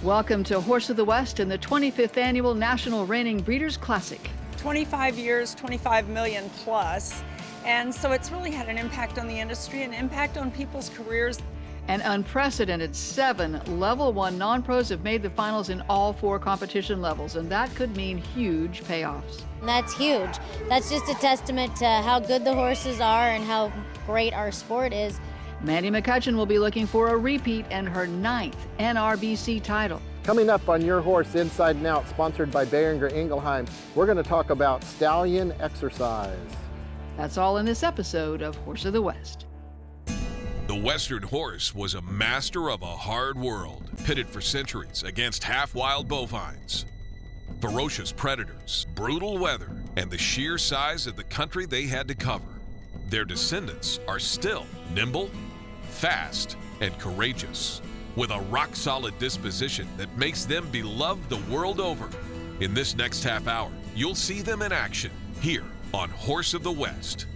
Welcome to Horse of the West and the 25th Annual National Reining Breeders' Classic. 25 years, 25 million plus. And so it's really had an impact on the industry, an impact on people's careers. An unprecedented 7 Level 1 non-pros have made the finals in all 4 competition levels, and that could mean huge payoffs. That's huge. That's just a testament to how good the horses are and how great our sport is. Mandy McCutcheon will be looking for a repeat and her 9th NRBC title. Coming up on Your Horse Inside and Out, sponsored by Behringer Ingelheim, we're going to talk about stallion exercise. That's all in this episode of Horse of the West. The Western horse was a master of a hard world, pitted for centuries against half-wild bovines. Ferocious predators, brutal weather, and the sheer size of the country they had to cover. Their descendants are still nimble, fast, and courageous, with a rock-solid disposition that makes them beloved the world over. In this next half hour, you'll see them in action here on Horse of the West.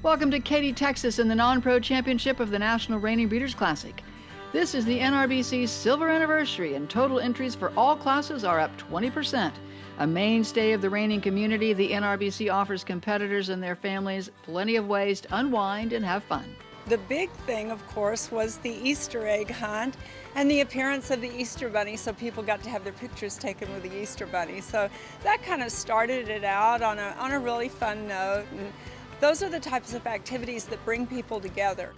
Welcome to Katy, Texas, in the Non-Pro Championship of the National Reining Breeders' Classic. This is the NRBC's silver anniversary, and total entries for all classes are up 20%. A mainstay of the reining community, the NRBC offers competitors and their families plenty of ways to unwind and have fun. The big thing, of course, was the Easter egg hunt and the appearance of the Easter Bunny, so people got to have their pictures taken with the Easter Bunny. So that kind of started it out on a really fun note, and those are the types of activities that bring people together.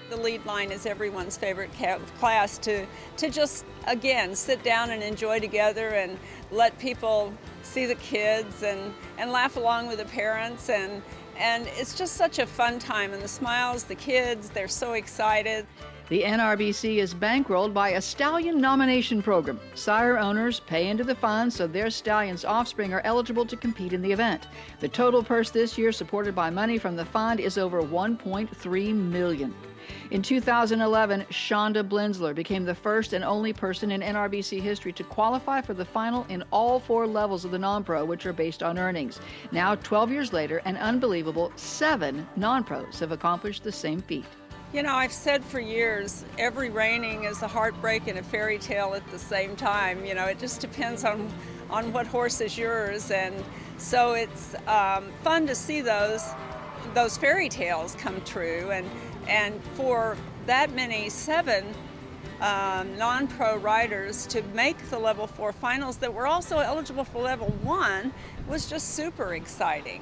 The lead line is everyone's favorite class to just, again, sit down and enjoy together and let people see the kids and laugh along with the parents. And it's just such a fun time. And the smiles, the kids, they're so excited. The NRBC is bankrolled by a stallion nomination program. Sire owners pay into the fund so their stallion's offspring are eligible to compete in the event. The total purse this year, supported by money from the fund, is over $1.3 million. In 2011, Shonda Blinzler became the first and only person in NRBC history to qualify for the final in all 4 levels of the non-pro, which are based on earnings. Now, 12 years later, an unbelievable 7 non-pros have accomplished the same feat. You know, I've said for years, every reining is a heartbreak and a fairy tale at the same time. You know, it just depends on what horse is yours. And so it's fun to see those fairy tales come true. And for that many 7 non-pro riders to make the level 4 finals that were also eligible for level 1 was just super exciting.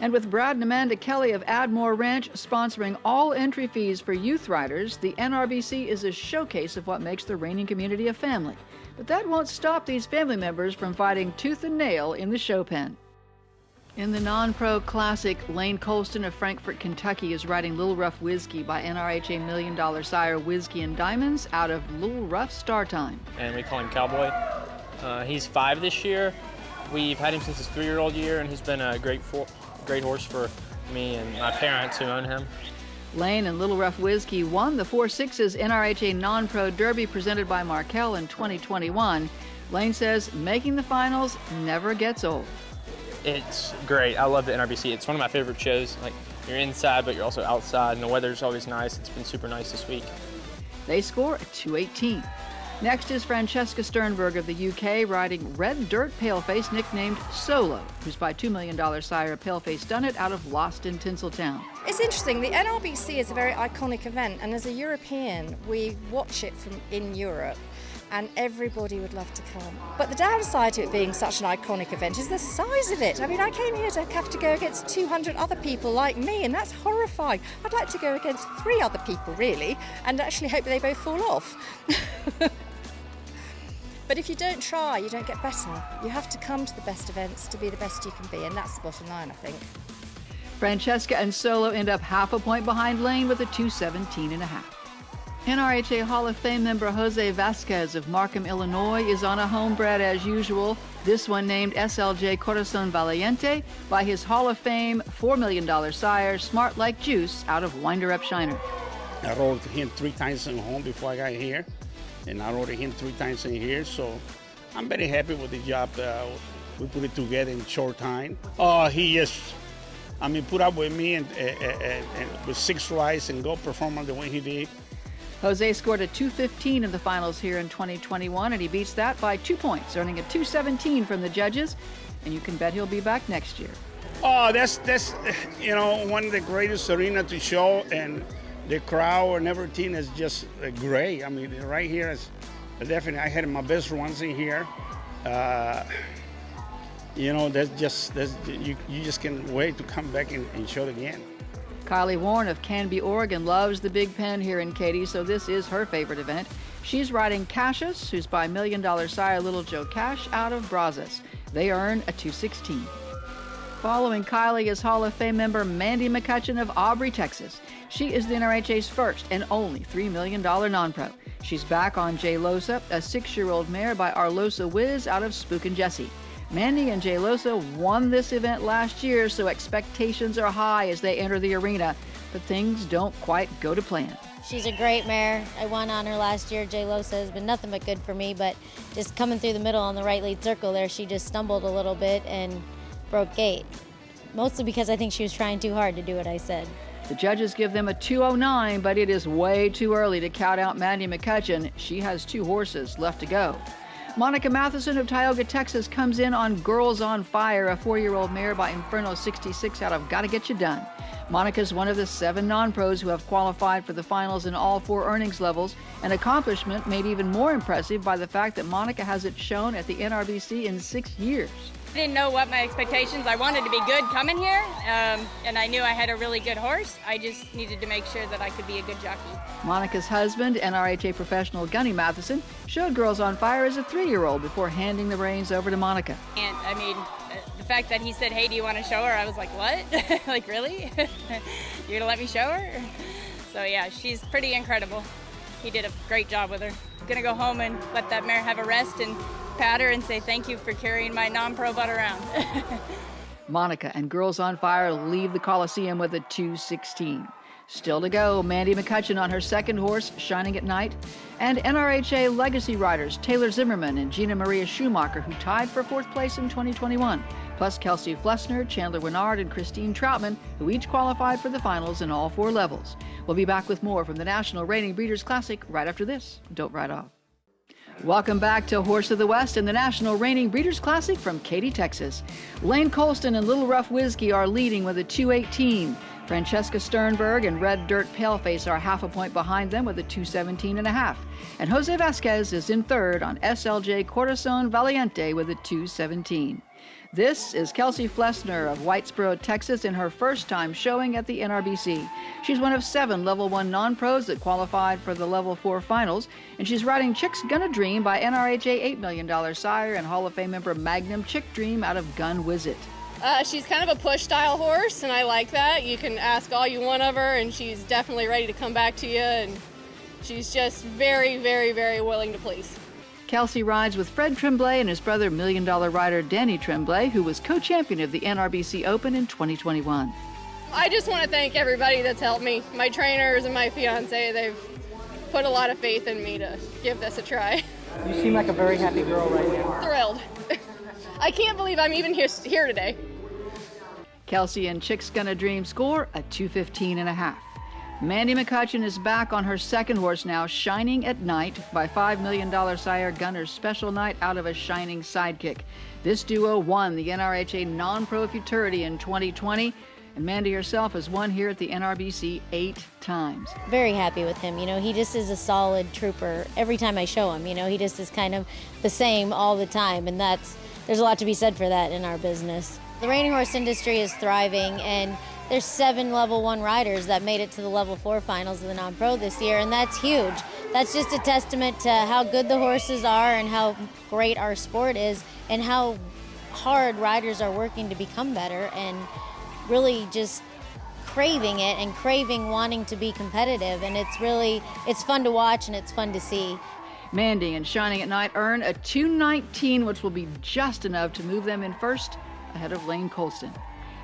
And with Brad and Amanda Kelly of Admore Ranch sponsoring all entry fees for youth riders, the NRBC is a showcase of what makes the reining community a family. But that won't stop these family members from fighting tooth and nail in the show pen. In the non-pro classic, Lane Colston of Frankfort, Kentucky is riding Little Rough Whiskey by NRHA $1 million sire Whiskey and Diamonds out of Little Rough Star Time. And we call him Cowboy. He's 5 this year. We've had him since his 3-year-old year, and he's been a great horse for me and my parents who own him. Lane and Little Rough Whiskey won the 4-6s NRHA Non-Pro Derby presented by Markel in 2021. Lane says making the finals never gets old. It's great. I love the NRBC. It's one of my favorite shows. Like, you're inside, but you're also outside, and the weather's always nice. It's been super nice this week. They score a 218. Next is Francesca Sternberg of the UK riding Red Dirt Paleface nicknamed Solo, who's by $2 million sire Paleface Dunnett out of Lost in Tinseltown. It's interesting. The NRBC is a very iconic event, and as a European, we watch it from in Europe. And everybody would love to come. But the downside to it being such an iconic event is the size of it. I mean, I came here to have to go against 200 other people like me, and that's horrifying. I'd like to go against 3 other people, really, and actually hope they both fall off. But if you don't try, you don't get better. You have to come to the best events to be the best you can be, and that's the bottom line, I think. Francesca and Solo end up half a point behind Lane with a 217.5. NRHA Hall of Fame member Jose Vasquez of Markham, Illinois is on a homebred as usual. This one named SLJ Corazon Valiente by his Hall of Fame $4 million sire Smart Like Juice out of Winder Up Shiner. I rode him 3 times in home before I got here, and I rode him 3 times in here, so I'm very happy with the job we put it together in short time. He just, put up with me and with 6 rides and go perform the way he did. Jose scored a 2:15 in the finals here in 2021, and he beats that by 2 points, earning a 2:17 from the judges, and you can bet he'll be back next year. Oh, that's one of the greatest arena to show, and the crowd and everything is just great. I mean, right here is definitely, I had my best runs in here. You just can't wait to come back and show it again. Kylie Warren of Canby, Oregon loves the Big Pen here in Katy, so this is her favorite event. She's riding Cassius, who's by $1 Million sire Little Joe Cash out of Brazos. They earn a 2:16. Following Kylie is Hall of Fame member Mandy McCutcheon of Aubrey, Texas. She is the NRHA's first and only $3 million non-pro. She's back on J. Losa, a 6-year-old mare by Arlosa Wiz out of Spookin' Jessie. Mandy and J. Losa won this event last year, so expectations are high as they enter the arena, but things don't quite go to plan. She's a great mare. I won on her last year. J. Losa has been nothing but good for me, but just coming through the middle on the right lead circle there, she just stumbled a little bit and broke gate. Mostly because I think she was trying too hard to do what I said. The judges give them a 2:09, but it is way too early to count out Mandy McCutcheon. She has 2 horses left to go. Monica Matheson of Tioga, Texas comes in on Girls on Fire, a 4-year-old mare by Inferno 66 out of Gotta Get You Done. Monica's one of the 7 non-pros who have qualified for the finals in all 4 earnings levels, an accomplishment made even more impressive by the fact that Monica hasn't shown at the NRBC in 6 years. I didn't know what my expectations. I wanted to be good coming here, and I knew I had a really good horse. I just needed to make sure that I could be a good jockey. Monica's husband, NRHA professional Gunny Matheson, showed Girls on Fire as a 3-year-old before handing the reins over to Monica. And I mean, the fact that he said, "Hey, do you want to show her?" I was like, "What? Like, really? You're gonna let me show her?" So yeah, she's pretty incredible. He did a great job with her. I'm gonna go home and let that mare have a rest and pat her and say thank you for carrying my non-pro butt around. Monica and Girls on Fire leave the Coliseum with a 2:16. Still to go, Mandy McCutcheon on her 2nd horse, Shining at Night, and NRHA legacy riders Taylor Zimmerman and Gina Maria Schumacher, who tied for 4th place in 2021, plus Kelsey Flessner, Chandler Winnard, and Christine Troutman, who each qualified for the finals in all 4 levels. We'll be back with more from the National Reining Breeders' Classic right after this. Don't ride off. Welcome back to Horse of the West and the National Reining Breeders' Classic from Katy, Texas. Lane Colston and Little Rough Whiskey are leading with a 2:18. Francesca Sternberg and Red Dirt Paleface are half a point behind them with a 2:17.5. And Jose Vasquez is in 3rd on SLJ Corazon Valiente with a 2:17. This is Kelsey Flessner of Whitesboro, Texas, in her first time showing at the NRBC. She's one of 7 Level 1 non-pros that qualified for the Level 4 finals, and she's riding Chick's Gonna Dream by NRHA $8 million sire and Hall of Fame member Magnum Chick Dream out of Gun Wizit. She's kind of a push-style horse, and I like that. You can ask all you want of her, and she's definitely ready to come back to you, and she's just very, very, very willing to please. Kelsey rides with Fred Tremblay and his brother $1 Million rider Danny Tremblay, who was co-champion of the NRBC Open in 2021. I just want to thank everybody that's helped me. My trainers and my fiance, they've put a lot of faith in me to give this a try. You seem like a very happy girl right now. Thrilled. I can't believe I'm even here today. Kelsey and Chick's Gonna Dream score a 2:15.5. Mandy McCutcheon is back on her 2nd horse now, Shining at Night, by $5 million sire Gunner's Special Night out of a Shining Sidekick. This duo won the NRHA Non-Pro Futurity in 2020, and Mandy herself has won here at the NRBC 8 times. Very happy with him. You know, he just is a solid trooper every time I show him. You know, he just is kind of the same all the time, and there's a lot to be said for that in our business. The reining horse industry is thriving, and there's 7 Level 1 riders that made it to the Level 4 finals of the non-pro this year, and that's huge. That's just a testament to how good the horses are and how great our sport is and how hard riders are working to become better and really just craving it and craving wanting to be competitive, and it's fun to watch and it's fun to see. Mandy and Shining at Night earn a 2:19, which will be just enough to move them in 1st ahead of Lane Colston.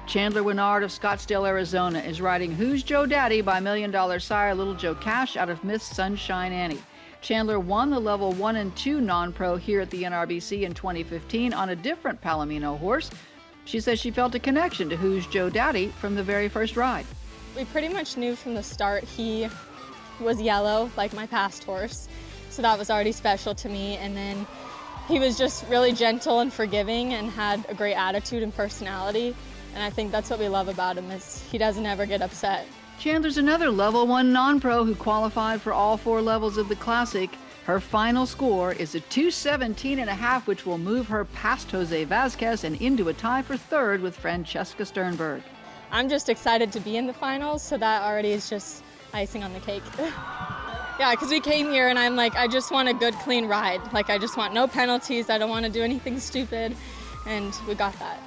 Chandler Winnard of Scottsdale, Arizona is riding Who's Joe Daddy by $1 Million sire Little Joe Cash out of Miss Sunshine Annie. Chandler won the Level 1 and 2 non-pro here at the NRBC in 2015 on a different Palomino horse. She says she felt a connection to Who's Joe Daddy from the very first ride. We pretty much knew from the start he was yellow, like my past horse. So that was already special to me. And then he was just really gentle and forgiving and had a great attitude and personality. And I think that's what we love about him, is he doesn't ever get upset. Chandler's another level 1 non-pro who qualified for all 4 levels of the Classic. Her final score is a 217.5, which will move her past Jose Vasquez and into a tie for 3rd with Francesca Sternberg. I'm just excited to be in the finals, so that already is just icing on the cake. Yeah, because we came here and I'm like, I just want a good, clean ride. Like, I just want no penalties. I don't want to do anything stupid. And we got that.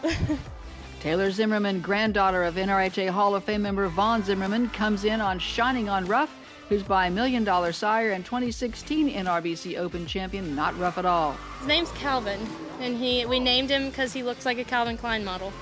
Taylor Zimmerman, granddaughter of NRHA Hall of Fame member Vaughn Zimmerman, comes in on Shining on Rough, who's by $1 Million Sire and 2016 NRBC Open champion Not Rough at All. His name's Calvin, and we named him because he looks like a Calvin Klein model.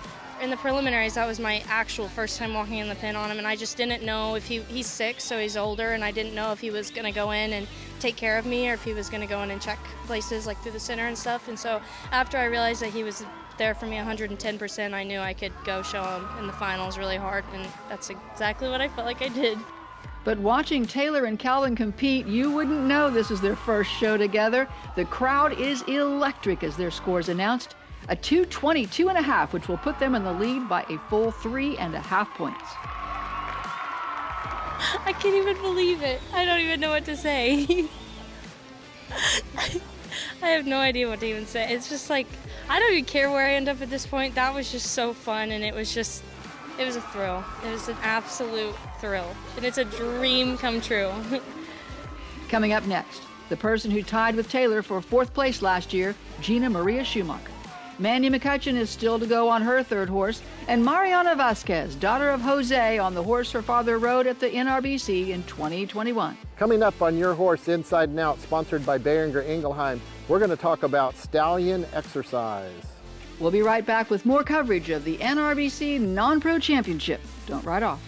In the preliminaries, that was my actual first time walking in the pen on him, and I just didn't know if he's 6, so he's older, and I didn't know if he was going to go in and take care of me or if he was going to go in and check places like through the center and stuff. And so after I realized that he was there for me 110%, I knew I could go show him in the finals really hard, and that's exactly what I felt like I did. But watching Taylor and Calvin compete, you wouldn't know this is their first show together. The crowd is electric as their scores announced. A 222.5, which will put them in the lead by a full 3.5 points. I can't even believe it. I don't even know what to say. I have no idea what to even say. It's just like, I don't even care where I end up at this point. That was just so fun, and it was a thrill. It was an absolute thrill, and it's a dream come true. Coming up next, the person who tied with Taylor for 4th place last year, Gina Maria Schumacher. Mandy McCutcheon is still to go on her 3rd horse, and Mariana Vasquez, daughter of Jose, on the horse her father rode at the NRBC in 2021. Coming up on Your Horse Inside and Out, sponsored by Boehringer Ingelheim, we're going to talk about stallion exercise. We'll be right back with more coverage of the NRBC Non Pro Championship. Don't write off.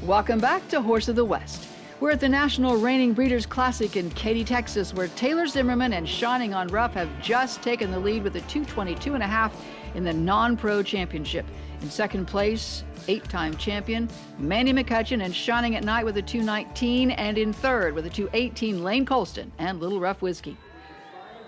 Welcome back to Horse of the West. We're at the National Reining Breeders' Classic in Katy, Texas, where Taylor Zimmerman and Shining on Rough have just taken the lead with a 222.5 in the Non-Pro Championship. In 2nd place, 8-time champion Mandy McCutcheon and Shining at Night with a 219, and in 3rd with a 218 Lane Colston and Little Rough Whiskey.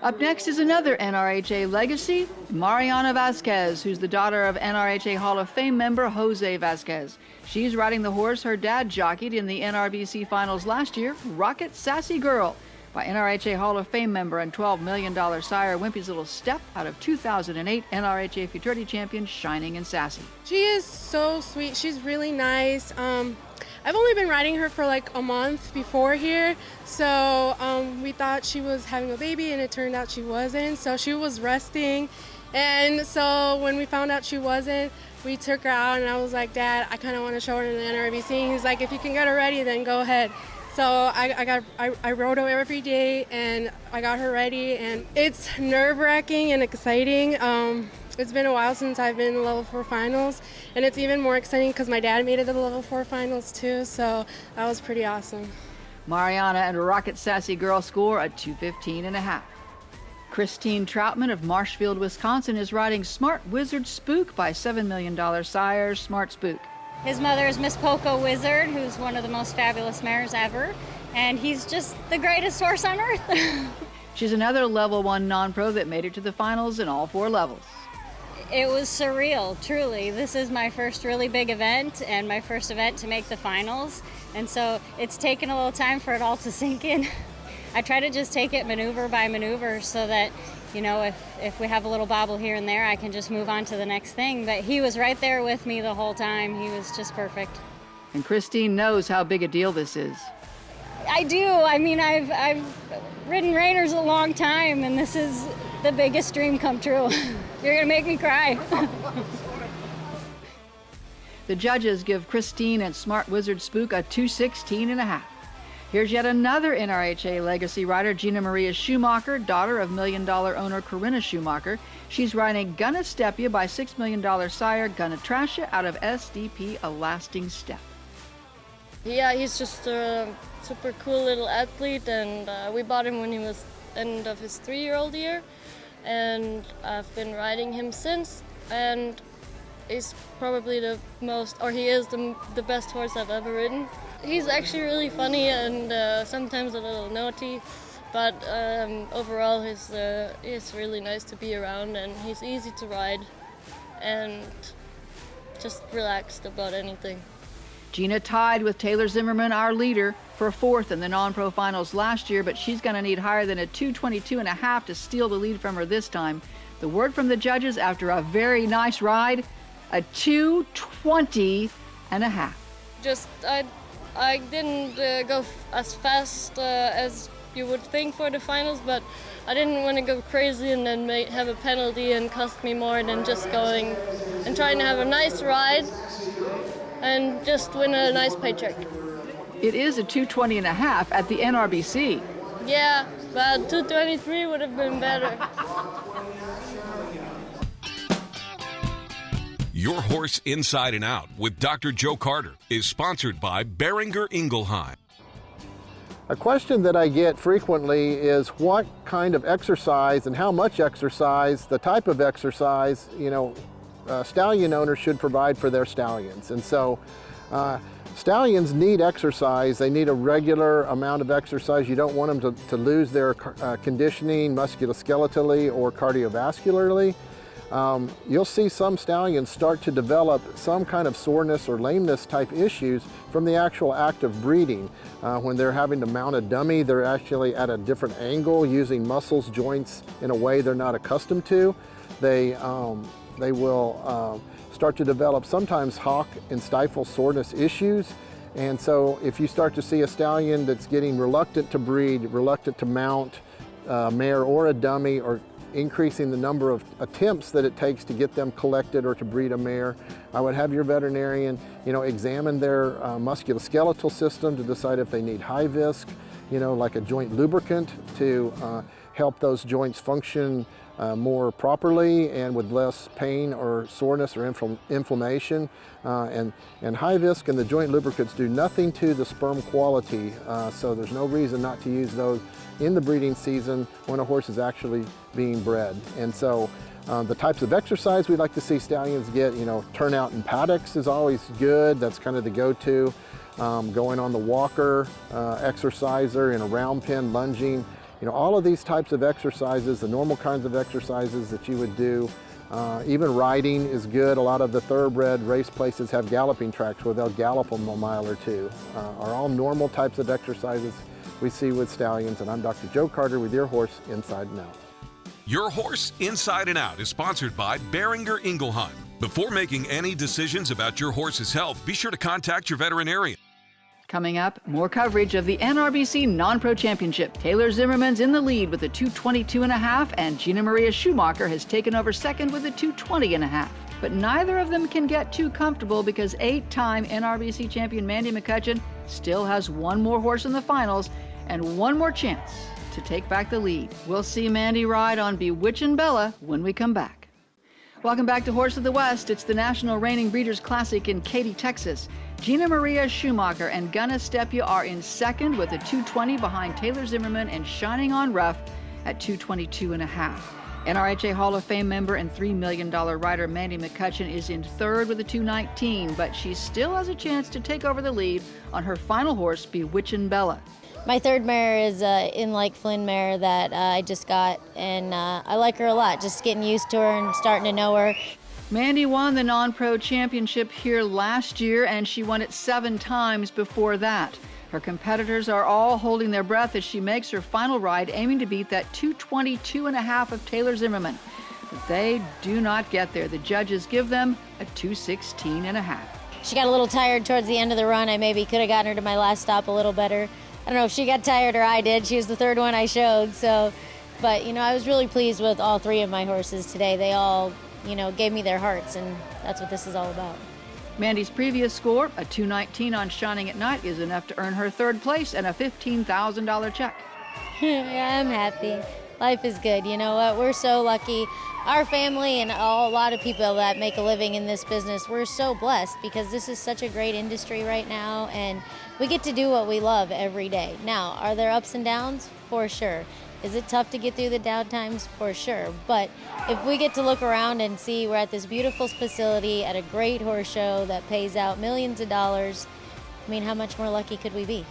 Up next is another NRHA legacy, Mariana Vasquez, who's the daughter of NRHA Hall of Fame member Jose Vasquez. She's riding the horse her dad jockeyed in the NRBC finals last year, Rocket Sassy Girl, by NRHA Hall of Fame member and $12 Million Sire Wimpy's Little Step out of 2008 NRHA Futurity champion Shining and Sassy. She is so sweet. She's really nice. I've only been riding her for like a month before here, so we thought she was having a baby, and it turned out she wasn't. So she was resting, and so when we found out she wasn't, we took her out, and I was like, Dad, I kind of want to show her in the NRBC. And he's like, if you can get her ready, then go ahead. So I rode her every day, and I got her ready, and it's nerve-wracking and exciting. It's been a while since I've been in the level 4 finals, and it's even more exciting because my dad made it to the level 4 finals too, so that was pretty awesome. Mariana and Rocket Sassy Girl score a 215.5. Christine Troutman of Marshfield, Wisconsin is riding Smart Wizard Spook by $7 Million Sire Smart Spook. His mother is Miss Polka Wizard, who's one of the most fabulous mares ever, and he's just the greatest horse on earth. She's another level 1 non-pro that made it to the finals in all 4 levels. It was surreal, truly. This is my first really big event and my first event to make the finals, and so it's taken a little time for it all to sink in. I try to just take it maneuver by maneuver so that, you know, if we have a little bobble here and there, I can just move on to the next thing. But he was right there with me the whole time. He was just perfect. And Christine knows how big a deal this is. I do. I mean, I've ridden Reiners a long time, and this is the biggest dream come true. You're going to make me cry. The judges give Christine and Smart Wizard Spook a 216.5. Here's yet another NRHA legacy rider, Gina Maria Schumacher, daughter of $1 Million owner Corinna Schumacher. She's riding Gonna Step Ya by $6 Million Sire Gonna Trash Ya out of SDP A Lasting Step. Yeah, he's just a super cool little athlete, and we bought him when he was end of his 3-year-old year, and I've been riding him since, and he's probably he is the best horse I've ever ridden. He's actually really funny and sometimes a little naughty, but overall he's really nice to be around, and he's easy to ride and just relaxed about anything. Gina tied with Taylor Zimmerman, our leader, for fourth in the non-pro finals last year, but she's going to need higher than a 2:22.5 to steal the lead from her this time. The word from the judges after a very nice ride, a 2:20.5. Just I didn't go as fast as you would think for the finals, but I didn't want to go crazy and then have a penalty and cost me more than just going and trying to have a nice ride and just win a nice paycheck. It is a 2:20.5 at the NRBC. Yeah, but 2:23 would have been better. Your Horse Inside and Out with Dr. Joe Carter is sponsored by Boehringer Ingelheim. A question that I get frequently is what kind of exercise and how much exercise, the type of exercise, stallion owners should provide for their stallions. And so stallions need exercise. They need a regular amount of exercise. You don't want them to lose their conditioning musculoskeletally or cardiovascularly. You'll see some stallions start to develop some kind of soreness or lameness type issues from the actual act of breeding. When they're having to mount a dummy, they're actually at a different angle using muscles, joints in a way they're not accustomed to. They will start to develop sometimes hock and stifle soreness issues. And so if you start to see a stallion that's getting reluctant to breed, reluctant to mount a mare or a dummy, or increasing the number of attempts that it takes to get them collected or to breed a mare, I would have your veterinarian, examine their musculoskeletal system to decide if they need high visc, like a joint lubricant to help those joints function more properly and with less pain or soreness or inflammation. And high visc and the joint lubricants do nothing to the sperm quality, so there's no reason not to use those in the breeding season when a horse is actually being bred. And so the types of exercise we'd like to see stallions get, turnout in paddocks is always good. That's kind of the go-to. Going on the walker, exerciser in a round pen, lunging, all of these types of exercises, the normal kinds of exercises that you would do. Even riding is good. A lot of the thoroughbred race places have galloping tracks where they'll gallop them a mile or two. Are all normal types of exercises we see with stallions. And I'm Dr. Joe Carter with Your Horse Inside and Out. Your Horse Inside and Out is sponsored by Boehringer Ingelheim. Before making any decisions about your horse's health, be sure to contact your veterinarian. Coming up, more coverage of the NRBC Non Pro Championship. Taylor Zimmerman's in the lead with a 2:22.5, and Gina Maria Schumacher has taken over second with a 2:20.5. But neither of them can get too comfortable because 8-time NRBC champion Mandy McCutcheon still has one more horse in the finals and one more chance to take back the lead. We'll see Mandy ride on Bewitchin' Bella when we come back. Welcome back to Horse of the West. It's the National Reining Breeders' Classic in Katy, Texas. Gina Maria Schumacher and Gunna Stepia are in second with a 2:20 behind Taylor Zimmerman and Shining on Rough at 2:22.5. NRHA Hall of Fame member and $3 million rider Mandy McCutcheon is in third with a 2:19, but she still has a chance to take over the lead on her final horse, Bewitchin' Bella. My third mare is in Like Flynn mare that I just got, and I like her a lot, just getting used to her and starting to know her. Mandy won the Non-Pro Championship here last year, and she won it 7 times before that. Her competitors are all holding their breath as she makes her final ride, aiming to beat that 2:22.5 of Taylor Zimmerman. But they do not get there. The judges give them a 2:16.5. She got a little tired towards the end of the run. I maybe could have gotten her to my last stop a little better. I don't know if she got tired or I did. She was the third one I showed. But I was really pleased with all 3 of my horses today. They all, gave me their hearts, and that's what this is all about. Mandy's previous score, a 2:19 on Shining at Night, is enough to earn her third place and a $15,000 check. Yeah, I'm happy. Life is good. You know what? We're so lucky. Our family and a lot of people that make a living in this business, we're so blessed because this is such a great industry right now, and we get to do what we love every day. Now, are there ups and downs? For sure. Is it tough to get through the down times? For sure. But if we get to look around and see we're at this beautiful facility at a great horse show that pays out millions of dollars, I mean, how much more lucky could we be?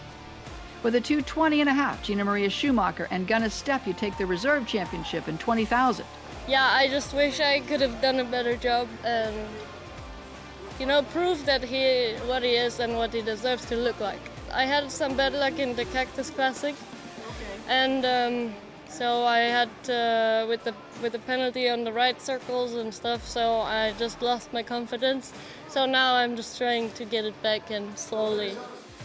With a 2:20.5, Gina Maria Schumacher and Gunnar Steffi take the reserve championship in 20,000. Yeah, I just wish I could have done a better job and, prove that what he is and what he deserves to look like. I had some bad luck in the Cactus Classic, and so I had with the penalty on the right circles and stuff, so I just lost my confidence. So now I'm just trying to get it back and slowly.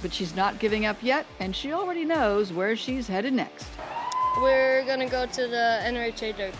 But she's not giving up yet, and she already knows where she's headed next. We're gonna go to the NRHA Derby.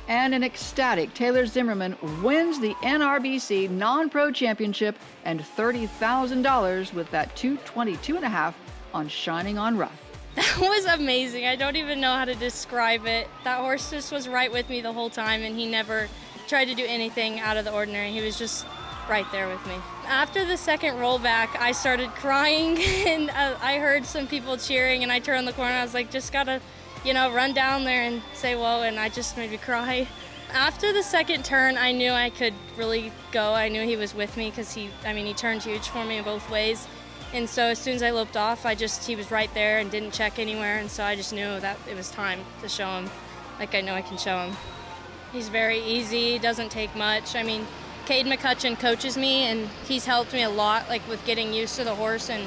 And an ecstatic Taylor Zimmerman wins the NRBC Non Pro Championship and $30,000 with that 2:22.5 on Shining on Rough. That was amazing. I don't even know how to describe it. That horse just was right with me the whole time, and he never tried to do anything out of the ordinary. He was just right there with me. After the second rollback, I started crying, and I heard some people cheering, and I turned the corner. I was like, just gotta, run down there and say whoa, and I just made me cry. After the second turn, I knew I could really go. I knew he was with me because he turned huge for me in both ways. And so as soon as I loped off, he was right there and didn't check anywhere, and so I just knew that it was time to show him, like I know I can show him. He's very easy, doesn't take much. Cade McCutcheon coaches me, and he's helped me a lot, like with getting used to the horse and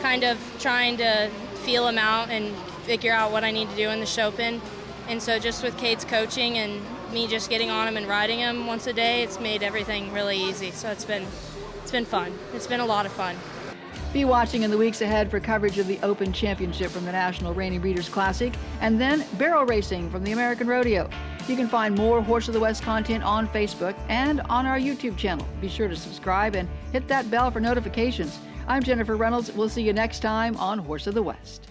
kind of trying to feel him out and figure out what I need to do in the show pen. And so just with Cade's coaching and me just getting on him and riding him once a day, it's made everything really easy. So it's been fun. It's been a lot of fun. Be watching in the weeks ahead for coverage of the Open Championship from the National Reining Breeders' Classic, and then barrel racing from the American Rodeo. You can find more Horse of the West content on Facebook and on our YouTube channel. Be sure to subscribe and hit that bell for notifications. I'm Jennifer Reynolds. We'll see you next time on Horse of the West.